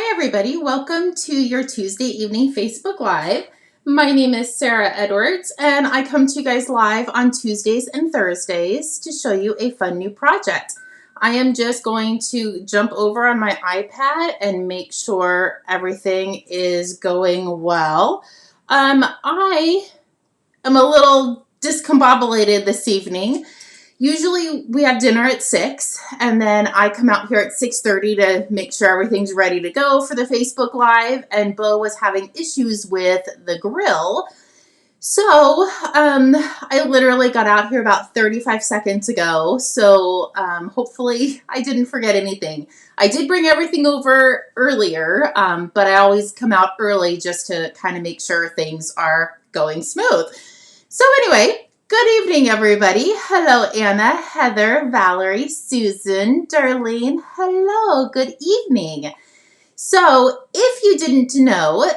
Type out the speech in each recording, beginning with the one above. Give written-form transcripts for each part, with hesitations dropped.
Hi everybody, welcome to your Tuesday evening Facebook Live. My name is Sarah Edwards and I come to you guys live on Tuesdays and Thursdays to show you a fun new project. I am just going to jump over on my iPad and make sure everything is going well. I am a little discombobulated this evening. Usually we have dinner at 6 and then I come out here at 6:30 to make sure everything's ready to go for the Facebook Live, and Bo was having issues with the grill. So I literally got out here about 35 seconds ago. So hopefully I didn't forget anything. I did bring everything over earlier, but I always come out early just to kind of make sure things are going smooth. So anyway, good evening, everybody. Hello, Anna, Heather, Valerie, Susan, Darlene. Hello, good evening. So if you didn't know,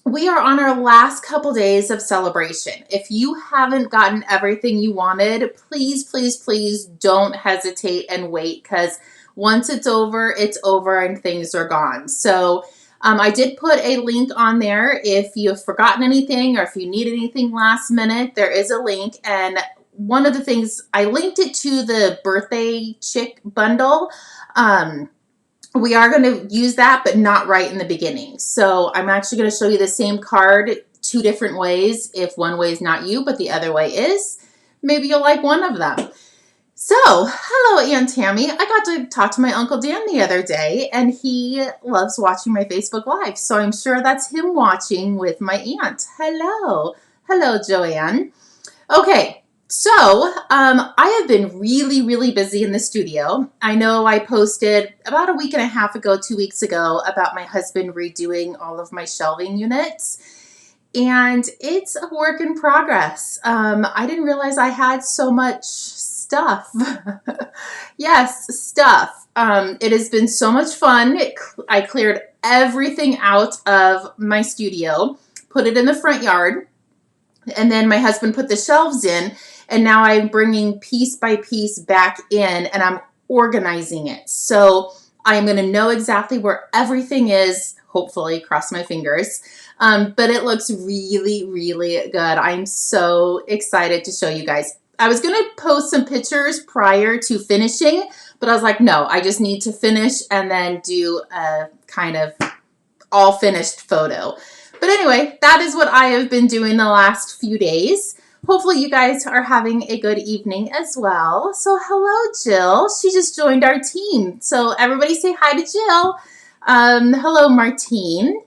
we are on our last couple days of celebration. If you haven't gotten everything you wanted, please, please, please don't hesitate and wait, because once it's over and things are gone. So I did put a link on there. If you've forgotten anything or if you need anything last minute, there is a link. And one of the things, I linked it to the birthday chick bundle. We are going to use that, but not right in the beginning. So I'm actually going to show you the same card two different ways. If one way is not you, but the other way is, maybe you'll like one of them. So, hello, Aunt Tammy. I got to talk to my Uncle Dan the other day, and he loves watching my Facebook Live. So I'm sure that's him watching with my aunt. Hello. Hello, Joanne. Okay, so I have been really, really busy in the studio. I know I posted about a week and a half ago, 2 weeks ago, about my husband redoing all of my shelving units. And it's a work in progress. I didn't realize I had so much stuff. Yes, stuff. It has been so much fun. I cleared everything out of my studio, put it in the front yard, and then my husband put the shelves in, and now I'm bringing piece by piece back in and I'm organizing it. So I'm going to know exactly where everything is, hopefully, cross my fingers. But it looks really, really good. I'm so excited to show you guys. I was going to post some pictures prior to finishing, but I was like, no, I just need to finish and then do a kind of all finished photo. But anyway, that is what I have been doing the last few days. Hopefully you guys are having a good evening as well. So hello, Jill. She just joined our team. So everybody say hi to Jill. Hello, Martine.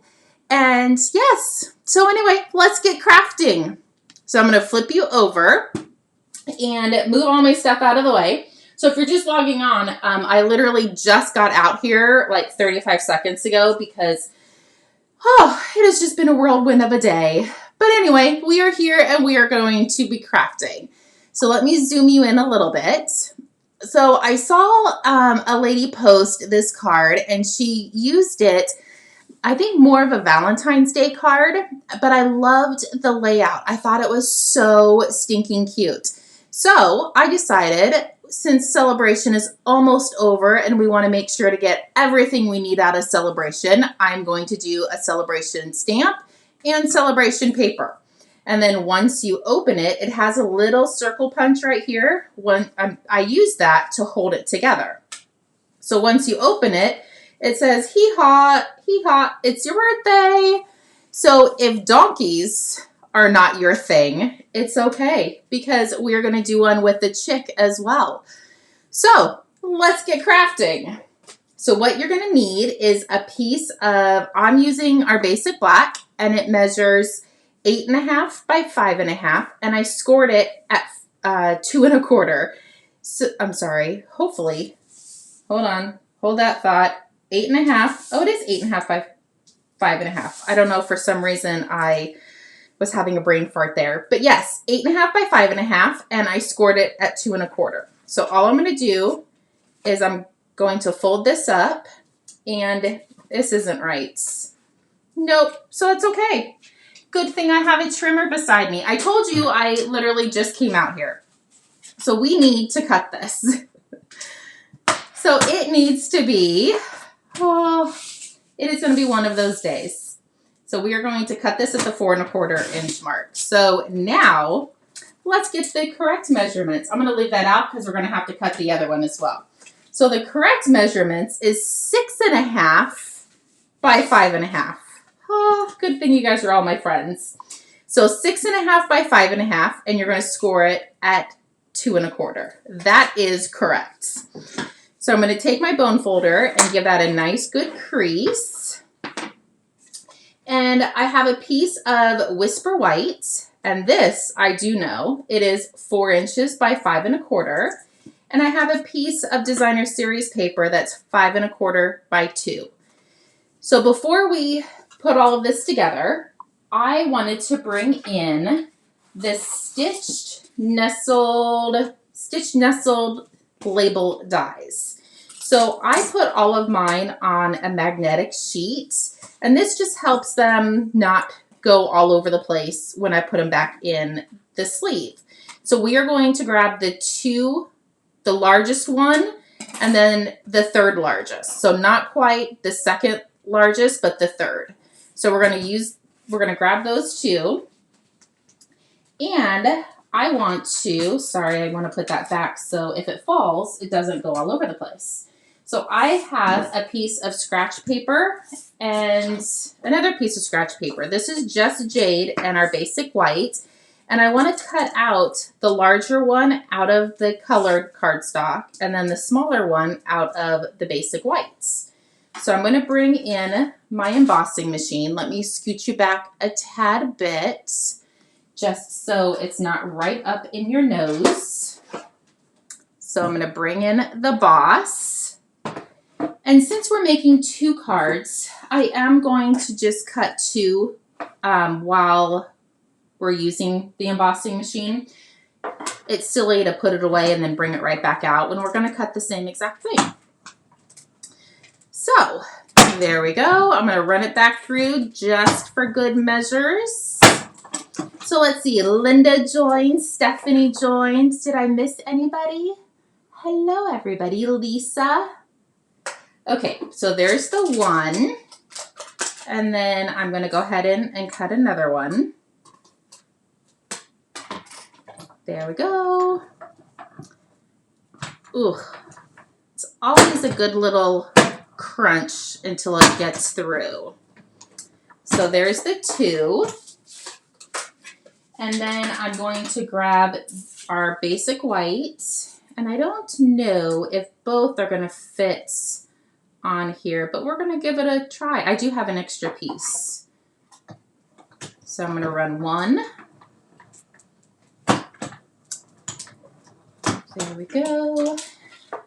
And yes, so anyway, let's get crafting. So I'm going to flip you over and move all my stuff out of the way. So if you're just logging on, I literally just got out here like 35 seconds ago because, it has just been a whirlwind of a day. But anyway, we are here and we are going to be crafting. So let me zoom you in a little bit. So I saw a lady post this card and she used it, I think, more of a Valentine's Day card, but I loved the layout. I thought it was so stinking cute. So I decided, since celebration is almost over and we want to make sure to get everything we need out of celebration, I'm going to do a celebration stamp and celebration paper. And then once you open it, it has a little circle punch right here. I use that to hold it together. So once you open it, it says, hee-haw, hee-haw, it's your birthday. So if donkeys are not your thing, it's okay, because we're going to do one with the chick as well. So let's get crafting. So what you're going to need is a piece of, I'm using our basic black, and it measures 8.5 by 5.5, and I scored it at 2 1/4. So I'm sorry, hopefully, hold on, hold that thought. 8.5. Oh, it is 8.5 by 5.5. I don't know, for some reason I was having a brain fart there. But yes, 8.5 by 5.5, and I scored it at 2 1/4. So all I'm going to do is I'm going to fold this up, and this isn't right. Nope, so it's okay. Good thing I have a trimmer beside me. I told you I literally just came out here. So we need to cut this. So it needs to be, It is going to be one of those days. So we are going to cut this at the 4 1/4 inch mark. So now let's get the correct measurements. I'm going to leave that out because we're going to have to cut the other one as well. So the correct measurements is 6 1/2 by 5 1/2. Oh, good thing you guys are all my friends. So 6 1/2 by 5 1/2, and you're going to score it at 2 1/4. That is correct. So I'm going to take my bone folder and give that a nice good crease. And I have a piece of Whisper White, and this I do know. It is 4 inches by 5 1/4. And I have a piece of Designer Series paper that's 5 1/4 by 2. So before we put all of this together, I wanted to bring in this stitched nestled label dies. So I put all of mine on a magnetic sheet, and this just helps them not go all over the place when I put them back in the sleeve. So we are going to grab the largest one and then the third largest. So not quite the second largest, but the third. So we're going to grab those two. And I want to put that back so if it falls, it doesn't go all over the place. So I have a piece of scratch paper and another piece of scratch paper. This is just jade and our basic white. And I want to cut out the larger one out of the colored cardstock and then the smaller one out of the basic whites. So I'm going to bring in my embossing machine. Let me scoot you back a tad bit just so it's not right up in your nose. So I'm going to bring in the boss. And since we're making 2 cards, I am going to just cut 2 while we're using the embossing machine. It's silly to put it away and then bring it right back out when we're going to cut the same exact thing. So there we go. I'm going to run it back through just for good measures. So let's see. Linda joined. Stephanie joined. Did I miss anybody? Hello, everybody. Lisa. Okay, so there's the one. And then I'm going to go ahead and cut another one. There we go. Ooh, it's always a good little crunch until it gets through. So there's the 2. And then I'm going to grab our basic white. And I don't know if both are going to fit on here, but we're going to give it a try. I do have an extra piece. So I'm going to run 1. There we go.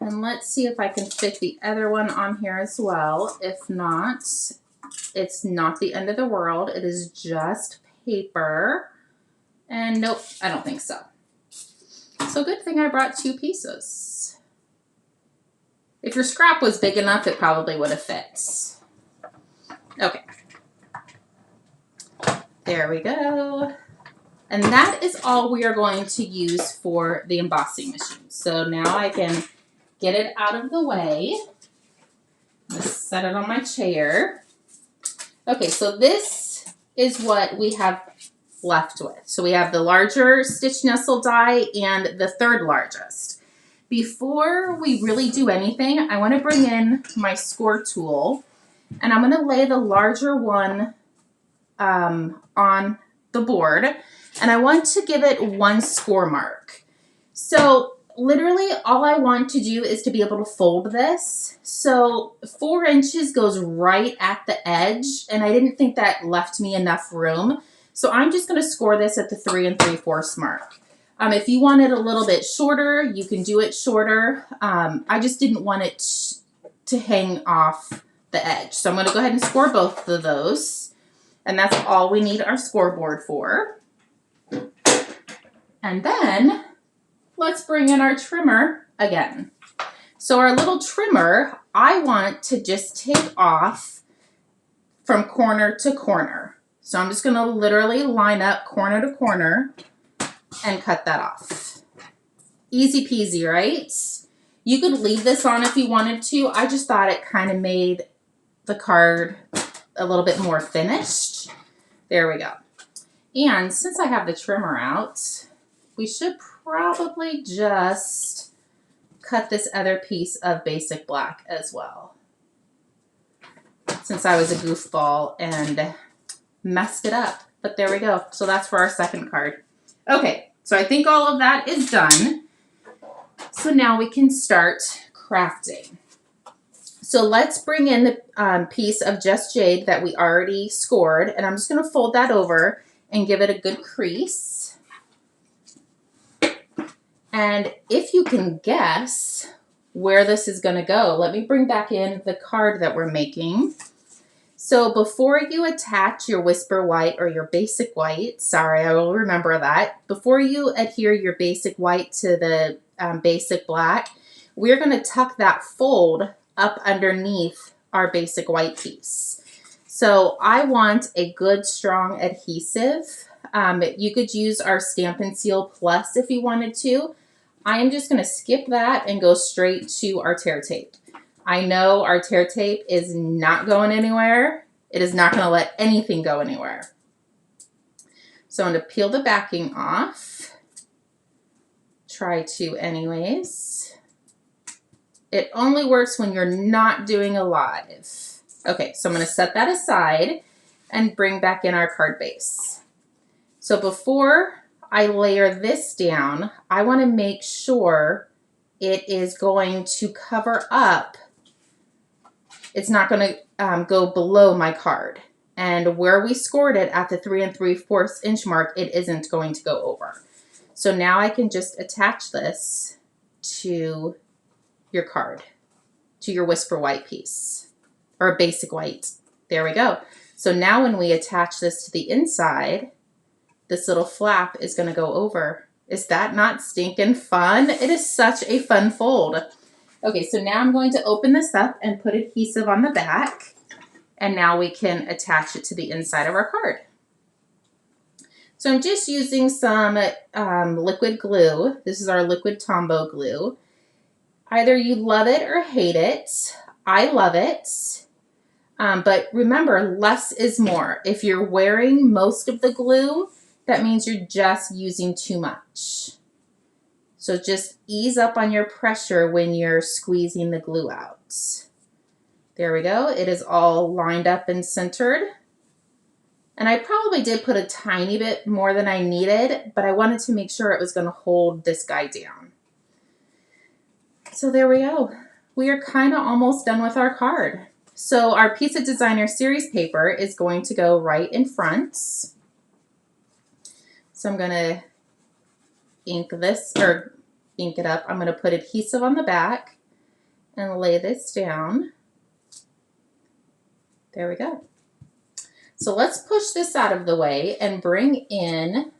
And let's see if I can fit the other one on here as well. If not, it's not the end of the world. It is just paper. And nope, I don't think so. So good thing I brought 2 pieces. If your scrap was big enough, it probably would have fit. Okay. There we go. And that is all we are going to use for the embossing machine. So now I can get it out of the way. Just set it on my chair. Okay, so this is what we have left with. So we have the larger stitch nestle die and the third largest. Before we really do anything, I want to bring in my score tool, and I'm going to lay the larger one on the board, and I want to give it 1 score mark. So literally all I want to do is to be able to fold this. So 4 inches goes right at the edge, and I didn't think that left me enough room. So I'm just going to score this at the 3 3/4 mark. If you want it a little bit shorter, you can do it shorter. I just didn't want it to hang off the edge. So I'm going to go ahead and score both of those. And that's all we need our scoreboard for. And then let's bring in our trimmer again. So our little trimmer, I want to just take off from corner to corner. So I'm just going to literally line up corner to corner and cut that off. Easy peasy, right? You could leave this on if you wanted to. I just thought it kind of made the card a little bit more finished. There we go. And since I have the trimmer out, we should probably just cut this other piece of basic black as well, since I was a goofball and messed it up. But there we go. So that's for our second card. Okay, so I think all of that is done. So now we can start crafting. So let's bring in the piece of Just Jade that we already scored, and I'm just going to fold that over and give it a good crease. And if you can guess where this is going to go, let me bring back in the card that we're making. So before you attach your Whisper White or your Basic White, sorry, I will remember that. Before you adhere your Basic White to the Basic Black, we're going to tuck that fold up underneath our Basic White piece. So I want a good strong adhesive. You could use our Stampin' Seal Plus if you wanted to. I am just going to skip that and go straight to our tear tape. I know our tear tape is not going anywhere. It is not going to let anything go anywhere. So I'm going to peel the backing off. Try to anyways. It only works when you're not doing a live. Okay, so I'm going to set that aside and bring back in our card base. So before I layer this down, I want to make sure it is going to cover up. It's not going to go below my card. And where we scored it at the 3 3/4 inch mark, it isn't going to go over. So now I can just attach this to your card, to your Whisper White piece, or Basic White. There we go. So now when we attach this to the inside, this little flap is going to go over. Is that not stinking fun? It is such a fun fold. Okay, so now I'm going to open this up and put adhesive on the back, and now we can attach it to the inside of our card. So I'm just using some liquid glue. This is our liquid Tombow glue. Either you love it or hate it. I love it. But remember, less is more. If you're wearing most of the glue, that means you're just using too much. So just ease up on your pressure when you're squeezing the glue out. There we go. It is all lined up and centered. And I probably did put a tiny bit more than I needed, but I wanted to make sure it was going to hold this guy down. So there we go. We are kind of almost done with our card. So our piece of designer series paper is going to go right in front. So I'm going to ink this, or ink it up. I'm going to put adhesive on the back and lay this down. There we go. So let's push this out of the way and bring in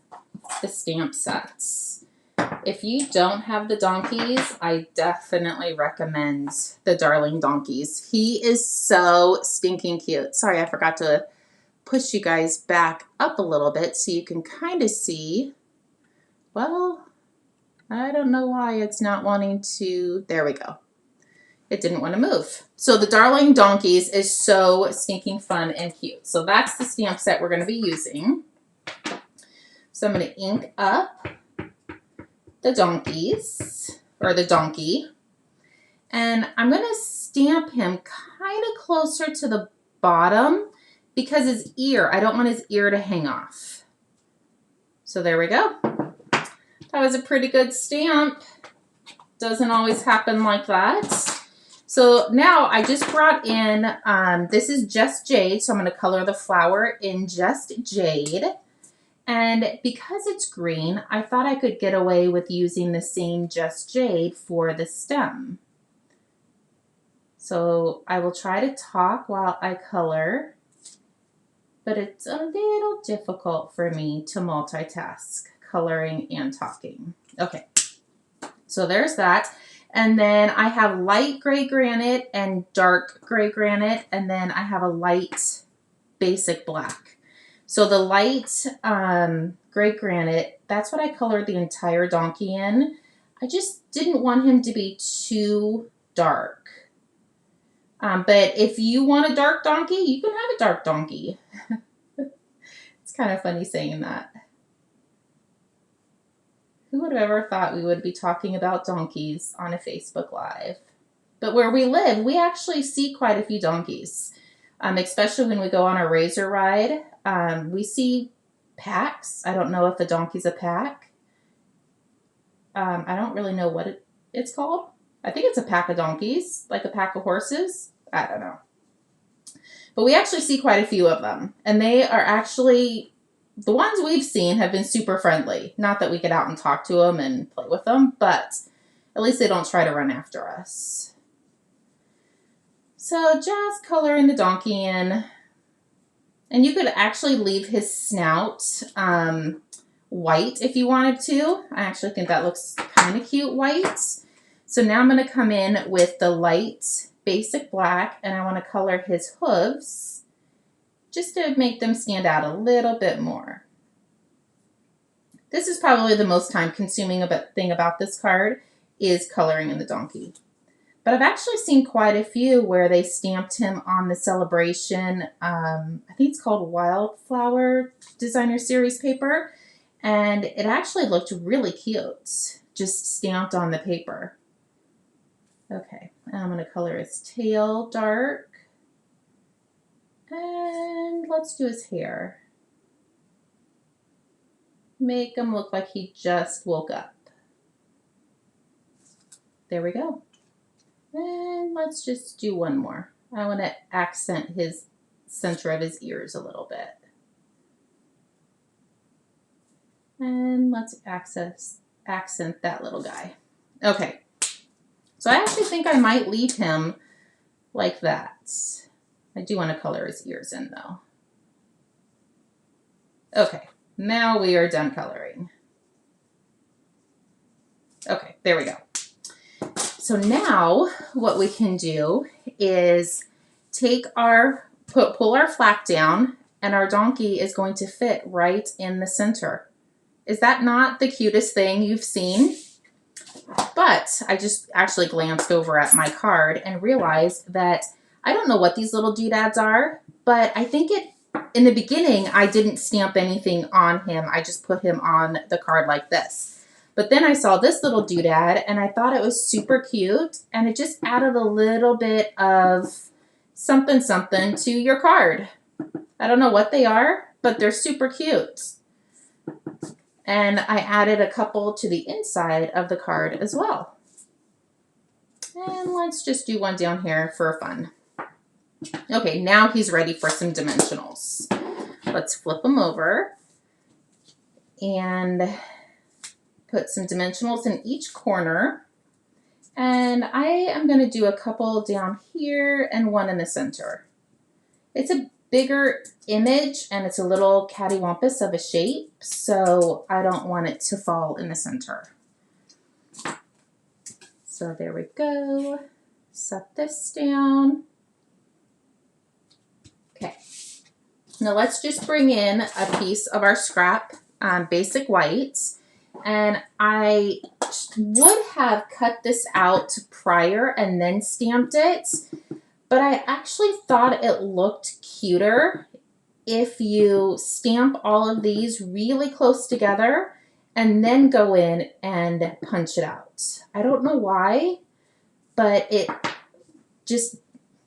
the stamp sets. If you don't have the donkeys, I definitely recommend the Darling Donkeys. He is so stinking cute. Sorry, I forgot to push you guys back up a little bit so you can kind of see. Well, I don't know why it's not wanting to. There we go. It didn't want to move. So the Darling Donkeys is so stinking fun and cute. So that's the stamp set we're going to be using. So I'm going to ink up the donkeys, or the donkey. And I'm going to stamp him kind of closer to the bottom because his ear, I don't want his ear to hang off. So there we go. That was a pretty good stamp. Doesn't always happen like that. So now I just brought in, this is Just Jade, so I'm going to color the flower in Just Jade. And because it's green, I thought I could get away with using the same Just Jade for the stem. So I will try to talk while I color, but it's a little difficult for me to multitask, coloring and talking. Okay, so there's that. And then I have light gray granite and dark gray granite, and then I have a light basic black. So the light gray granite, that's what I colored the entire donkey in. I just didn't want him to be too dark. But if you want a dark donkey, you can have a dark donkey. It's kind of funny saying that. Who would have ever thought we would be talking about donkeys on a Facebook Live? But where we live, we actually see quite a few donkeys, especially when we go on a razor ride. We see packs. I don't know if a donkey's a pack. I don't really know what it's called. I think it's a pack of donkeys, like a pack of horses. I don't know. But we actually see quite a few of them. And they are actually, the ones we've seen have been super friendly. Not that we get out and talk to them and play with them, but at least they don't try to run after us. So just coloring the donkey in. And you could actually leave his snout white if you wanted to. I actually think that looks kind of cute white. So now I'm going to come in with the light basic black, and I want to color his hooves just to make them stand out a little bit more. This is probably the most time consuming thing about this card is coloring in the donkey. But I've actually seen quite a few where they stamped him on the Celebration, I think it's called Wildflower Designer Series paper. And it actually looked really cute, just stamped on the paper. Okay, I'm going to color his tail dark. And let's do his hair. Make him look like he just woke up. There we go. And let's just do one more. I want to accent his center of his ears a little bit. And let's accent that little guy. Okay. So I actually think I might leave him like that. I do want to color his ears in though. Okay. Now we are done coloring. Okay, there we go. So now what we can do is pull our flap down, and our donkey is going to fit right in the center. Is that not the cutest thing you've seen? But I just actually glanced over at my card and realized that I don't know what these little doodads are, but I think in the beginning, I didn't stamp anything on him. I just put him on the card like this. But then I saw this little doodad, and I thought it was super cute, and it just added a little bit of something something to your card. I don't know what they are, but they're super cute. And I added a couple to the inside of the card as well. And let's just do one down here for fun. Okay, now he's ready for some dimensionals. Let's flip him over and put some dimensionals in each corner. And I am going to do a couple down here and one in the center. It's a bigger image and it's a little cattywampus of a shape, so I don't want it to fall in the center. So there we go. Set this down. Okay. Now let's just bring in a piece of our scrap basic white. And I would have cut this out prior and then stamped it, but I actually thought it looked cuter if you stamp all of these really close together and then go in and punch it out. I don't know why, but it just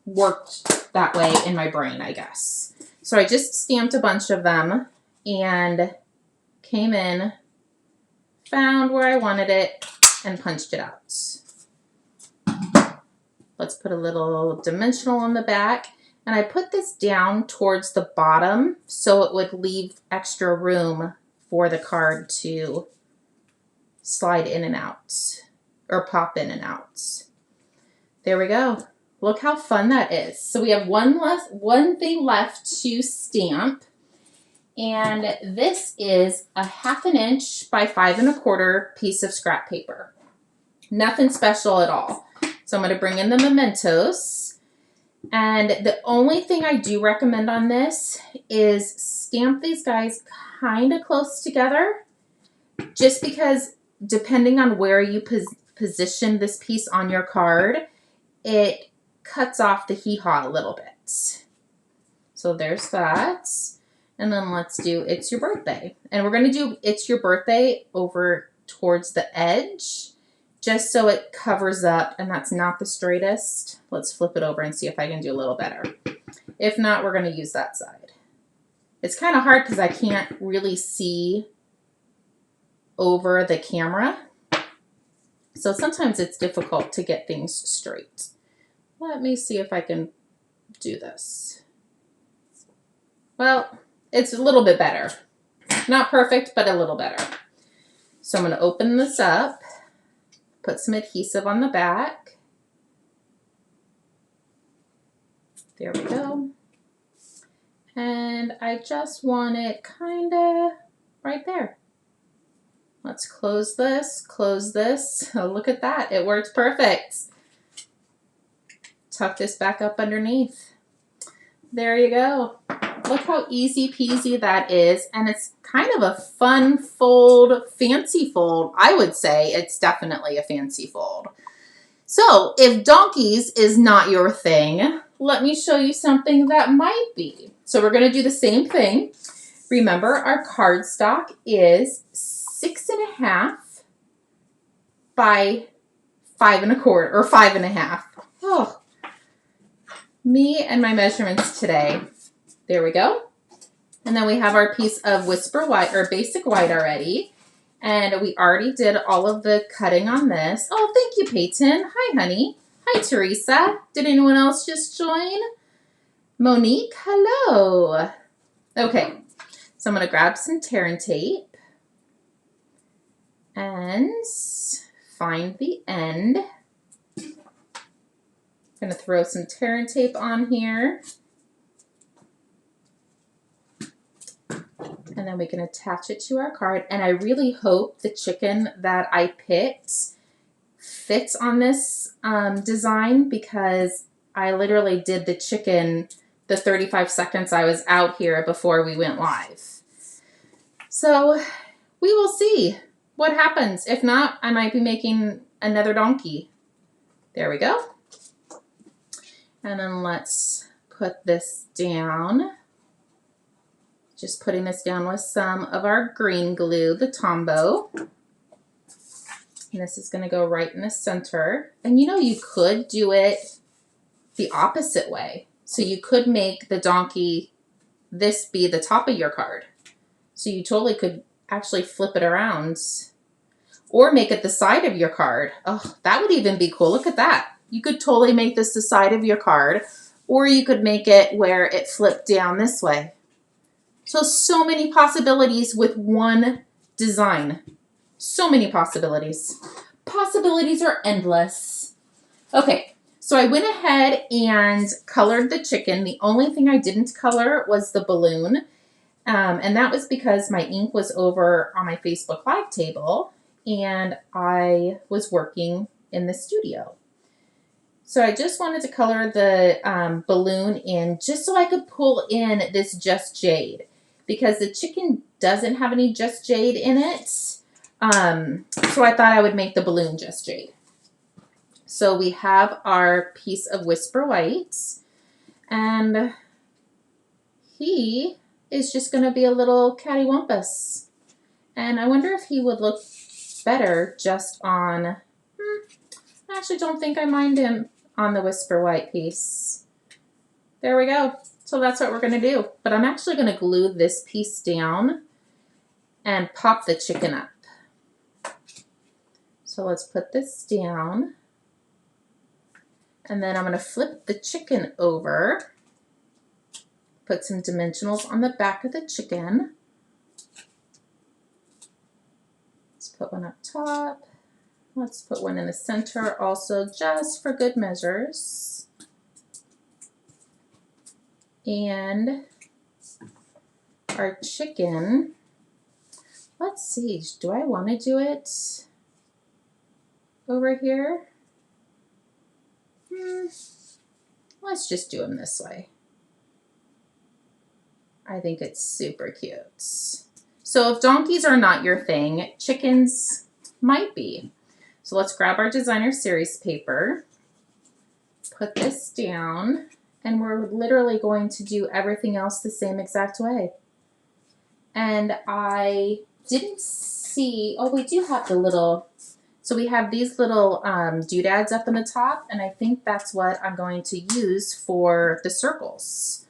worked that way in my brain, I guess. So I just stamped a bunch of them and came in, found where I wanted it, and punched it out. Let's put a little dimensional on the back. And I put this down towards the bottom so it would leave extra room for the card to slide in and out, or pop in and out. There we go. Look how fun that is. So we have one thing left to stamp. And this is a 1/2 inch by 5 1/4 piece of scrap paper. Nothing special at all. So I'm going to bring in the mementos. And the only thing I do recommend on this is stamp these guys kind of close together, just because depending on where you position this piece on your card, it cuts off the hee-haw a little bit. So there's that. And then let's do It's Your Birthday. And we're going to do It's Your Birthday over towards the edge, just so it covers up, and that's not the straightest. Let's flip it over and see if I can do a little better. If not, we're going to use that side. It's kind of hard because I can't really see over the camera. So sometimes it's difficult to get things straight. Let me see if I can do this. Well, it's a little bit better. Not perfect, but a little better. So I'm going to open this up, put some adhesive on the back. There we go. And I just want it kind of right there. Let's close this, close this. Oh, look at that. It works perfect. Tuck this back up underneath. There you go. Look how easy peasy that is. And it's kind of a fun fold, fancy fold. I would say it's definitely a fancy fold. So if donkeys is not your thing, let me show you something that might be. So we're going to do the same thing. Remember, our cardstock is 6.5 by 5.25 or 5.5. Oh, me and my measurements today. There we go. And then we have our piece of Whisper White or Basic White already. And we already did all of the cutting on this. Oh, thank you, Peyton. Hi, honey. Hi, Teresa. Did anyone else just join? Monique, hello. Okay, so I'm going to grab some tear and tape and find the end. I'm going to throw some tear and tape on here. And then we can attach it to our card. And I really hope the chicken that I picked fits on this design, because I literally did the chicken the 35 seconds I was out here before we went live. So we will see what happens. If not, I might be making another donkey. There we go. And then let's put this down. Just putting this down with some of our green glue, the Tombow. And this is going to go right in the center. And you know, you could do it the opposite way. So you could make the donkey, this be the top of your card. So you totally could actually flip it around or make it the side of your card. Oh, that would even be cool. Look at that. You could totally make this the side of your card, or you could make it where it flipped down this way. So many possibilities with one design. So many possibilities. Possibilities are endless. Okay, so I went ahead and colored the chicken. The only thing I didn't color was the balloon. And that was because my ink was over on my Facebook Live table and I was working in the studio. So I just wanted to color the balloon in just so I could pull in this Just Jade, because the chicken doesn't have any Just Jade in it. So I thought I would make the balloon Just Jade. So we have our piece of Whisper White, and he is just going to be a little cattywampus. And I wonder if he would look better just on, I actually don't think I mind him on the Whisper White piece. There we go. So that's what we're going to do. But I'm actually going to glue this piece down and pop the chicken up. So let's put this down. And then I'm going to flip the chicken over. Put some dimensionals on the back of the chicken. Let's put one up top. Let's put one in the center also, just for good measures. And our chicken, let's see, do I want to do it over here? Let's just do them this way. I think it's super cute. So if donkeys are not your thing, chickens might be. So let's grab our designer series paper, put this down, and we're literally going to do everything else the same exact way. And I didn't see, oh, we do have the little, so we have these little doodads up in the top, and I think that's what I'm going to use for the circles.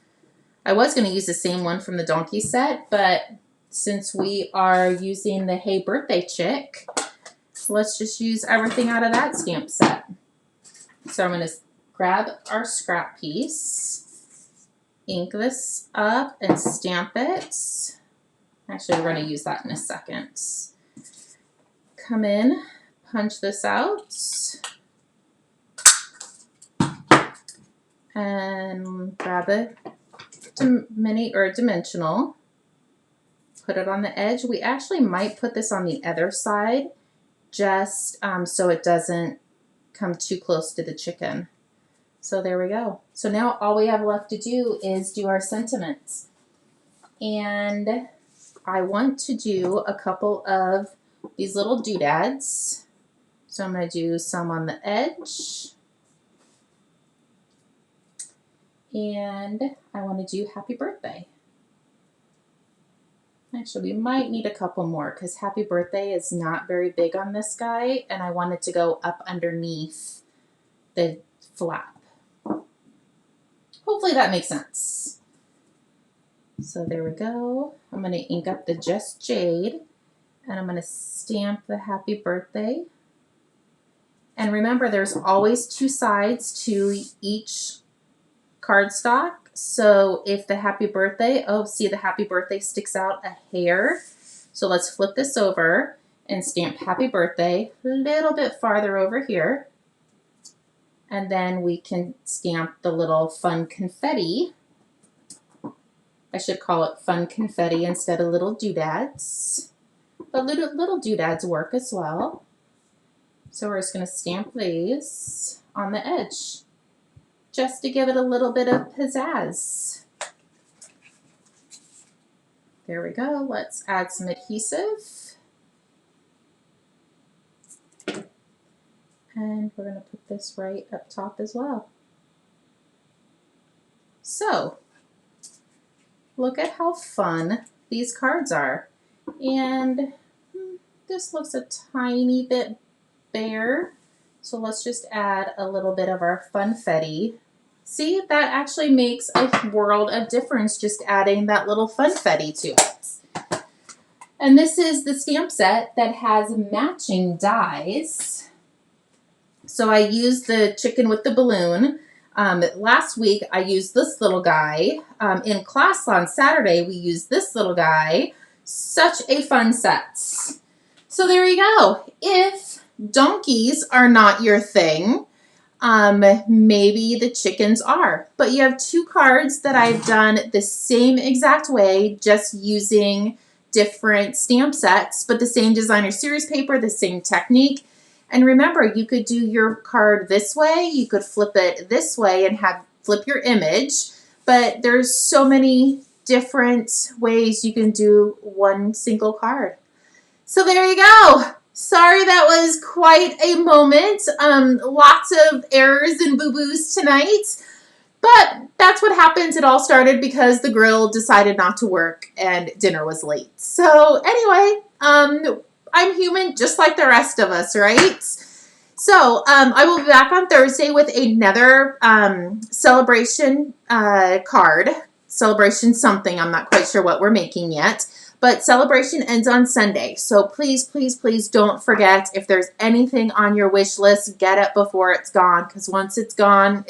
I was going to use the same one from the donkey set, but since we are using the Hey Birthday Chick, let's just use everything out of that stamp set. So I'm going to grab our scrap piece, ink this up, and stamp it. Actually, we're going to use that in a second. Come in, punch this out, and grab a mini or dimensional. Put it on the edge. We actually might put this on the other side just so it doesn't come too close to the chicken. So there we go. So now all we have left to do is do our sentiments. And I want to do a couple of these little doodads. So I'm going to do some on the edge. And I want to do happy birthday. Actually, we might need a couple more because happy birthday is not very big on this guy, and I want it to go up underneath the flap. Hopefully that makes sense. So there we go. I'm going to ink up the Just Jade, and I'm going to stamp the happy birthday. And remember, there's always two sides to each cardstock. So if the happy birthday, oh, see the happy birthday sticks out a hair. So let's flip this over and stamp happy birthday a little bit farther over here. And then we can stamp the little fun confetti. I should call it fun confetti instead of little doodads. But little doodads work as well. So we're just going to stamp these on the edge, just to give it a little bit of pizzazz. There we go. Let's add some adhesive. And we're going to put this right up top as well. So, look at how fun these cards are. And this looks a tiny bit bare. So let's just add a little bit of our funfetti. See, that actually makes a world of difference, just adding that little funfetti to it. And this is the stamp set that has matching dies. So I used the chicken with the balloon. Last week I used this little guy. In class on Saturday we used this little guy. Such a fun set. So there you go. If donkeys are not your thing, maybe the chickens are. But you have two cards that I've done the same exact way, just using different stamp sets, but the same designer series paper, the same technique. And remember, you could do your card this way, you could flip it this way and flip your image, but there's so many different ways you can do one single card. So there you go. Sorry that was quite a moment. Lots of errors and boo-boos tonight. But that's what happens. It all started because the grill decided not to work and dinner was late. So anyway, I'm human just like the rest of us, right? So I will be back on Thursday with another celebration card. Celebration something. I'm not quite sure what we're making yet. But celebration ends on Sunday. So please, please, please don't forget, if there's anything on your wish list, get it before it's gone. Because once it's gone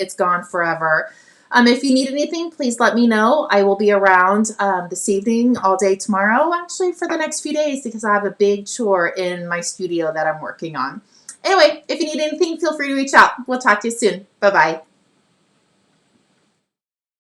forever. If you need anything, please let me know. I will be around this evening, all day tomorrow, actually for the next few days, because I have a big chore in my studio that I'm working on. Anyway, if you need anything, feel free to reach out. We'll talk to you soon. Bye-bye.